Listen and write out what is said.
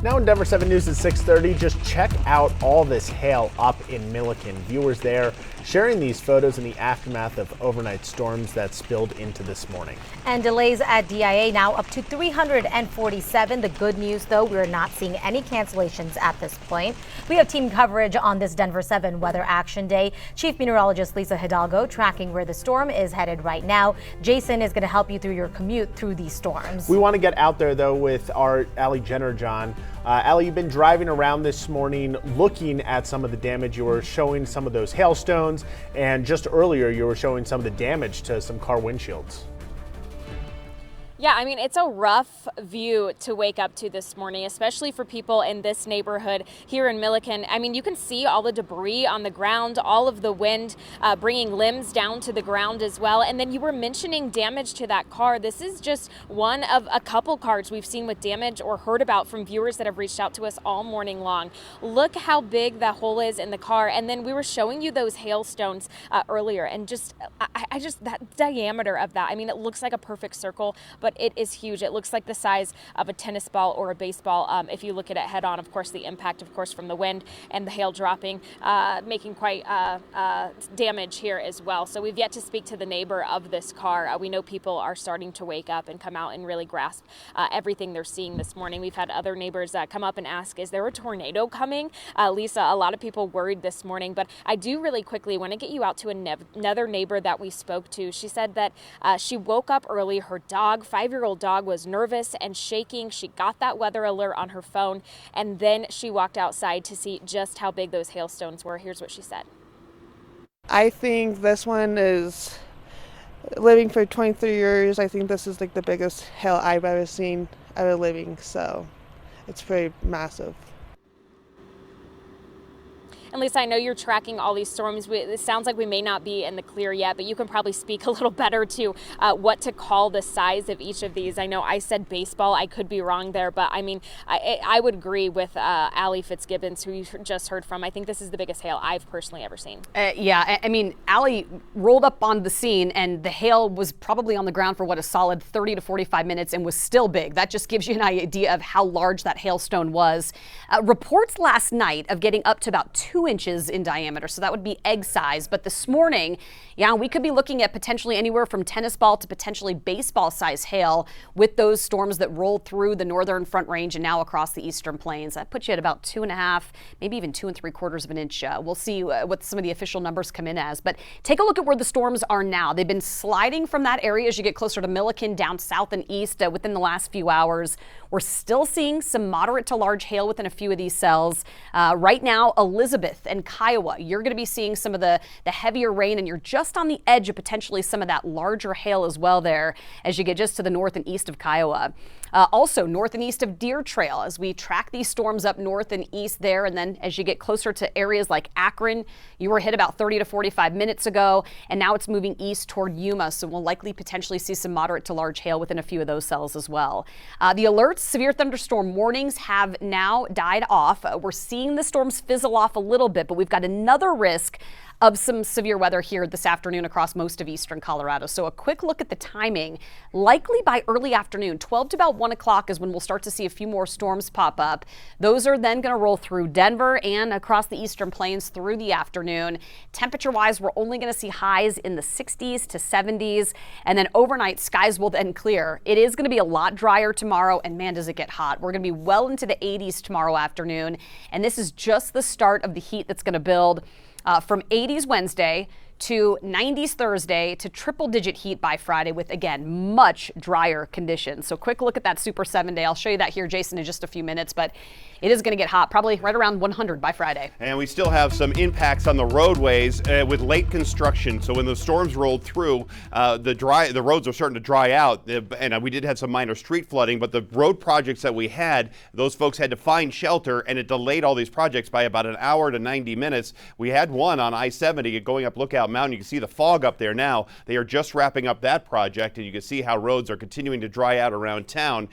Now in Denver 7 News at 6:30, just check out all this hail up in Milliken. Viewers there sharing these photos in the aftermath of overnight storms that spilled into this morning. And delays at DIA now up to 347. The good news, though, we're not seeing any cancellations at this point. We have team coverage on this Denver 7 Weather Action Day. Chief Meteorologist Lisa Hidalgo tracking where the storm is headed right now. Jason is going to help you through your commute through these storms. We want to get out there, though, with our Allie Jennerjahn. Allie, you've been driving around this morning looking at some of the damage. You were showing some of those hailstones, and just earlier you were showing some of the damage to some car windshields. Yeah, I mean, it's a rough view to wake up to this morning, especially for people in this neighborhood here in Milliken. I mean, you can see all the debris on the ground, all of the wind bringing limbs down to the ground as well. And then you were mentioning damage to that car. This is just one of a couple cars we've seen with damage or heard about from viewers that have reached out to us all morning long. Look how big that hole is in the car. And then we were showing you those hailstones earlier, and just that diameter of that. I mean, it looks like a perfect circle, but it is huge. It looks like the size of a tennis ball or a baseball. If you look at it head on, of course, the impact, of course, from the wind and the hail dropping, making quite damage here as well. So we've yet to speak to the neighbor of this car. We know people are starting to wake up and come out and really grasp everything they're seeing this morning. We've had other neighbors come up and ask, is there a tornado coming? Lisa, a lot of people worried this morning, but I do really quickly want to get you out to another neighbor that we spoke to. She said that she woke up early. Her dog, 5-year-old dog, was nervous and shaking. She got that weather alert on her phone, and then she walked outside to see just how big those hailstones were. Here's what she said. I think this one is, living for 23 years, I think this is like the biggest hail I've ever seen ever living, so it's pretty massive. And Lisa, I know you're tracking all these storms. It sounds like we may not be in the clear yet, but you can probably speak a little better to what to call the size of each of these. I know I said baseball. I could be wrong there, but I mean, I would agree with Allie Fitzgibbons, who you just heard from. I think this is the biggest hail I've personally ever seen. Yeah, I mean, Allie rolled up on the scene, and the hail was probably on the ground for, a solid 30 to 45 minutes and was still big. That just gives you an idea of how large that hailstone was. Reports last night of getting up to about 2 inches in diameter, so that would be egg size. But this morning, yeah, we could be looking at potentially anywhere from tennis ball to potentially baseball size hail with those storms that rolled through the northern Front Range and now across the eastern plains. That puts you at about 2.5, maybe even 2 3/4 of an inch. We'll see what some of the official numbers come in as. But take a look at where the storms are now. They've been sliding from that area as you get closer to Milliken, down south and east within the last few hours. We're still seeing some moderate to large hail within a few of these cells. Right now, Elizabeth and Kiowa, you're going to be seeing some of the heavier rain, and you're just on the edge of potentially some of that larger hail as well there as you get just to the north and east of Kiowa. Also north and east of Deer Trail as we track these storms up north and east there. And then as you get closer to areas like Akron, you were hit about 30 to 45 minutes ago, and now it's moving east toward Yuma. So we'll likely potentially see some moderate to large hail within a few of those cells as well. The alerts, severe thunderstorm warnings have now died off. We're seeing the storms fizzle off a little bit, but we've got another risk of some severe weather here this afternoon across most of eastern Colorado. So a quick look at the timing. Likely by early afternoon, 12 to about 1 o'clock is when we'll start to see a few more storms pop up. Those are then going to roll through Denver and across the eastern plains through the afternoon. Temperature-wise, we're only going to see highs in the 60s to 70s. And then overnight, skies will then clear. It is going to be a lot drier tomorrow, and man, does it get hot. We're going to be well into the 80s tomorrow afternoon. And this is just the start of the heat that's going to build. From 80s Wednesday to 90s Thursday to triple-digit heat by Friday with, again, much drier conditions. So quick look at that Super 7-day. I'll show you that here, Jason, in just a few minutes, but it is going to get hot, probably right around 100 by Friday. And we still have some impacts on the roadways with late construction. So when the storms rolled through, the roads are starting to dry out. And we did have some minor street flooding, but the road projects that we had, those folks had to find shelter, and it delayed all these projects by about an hour to 90 minutes. We had one on I-70 going up Lookout Mountain. You can see the fog up there now. They are just wrapping up that project, and you can see how roads are continuing to dry out around town.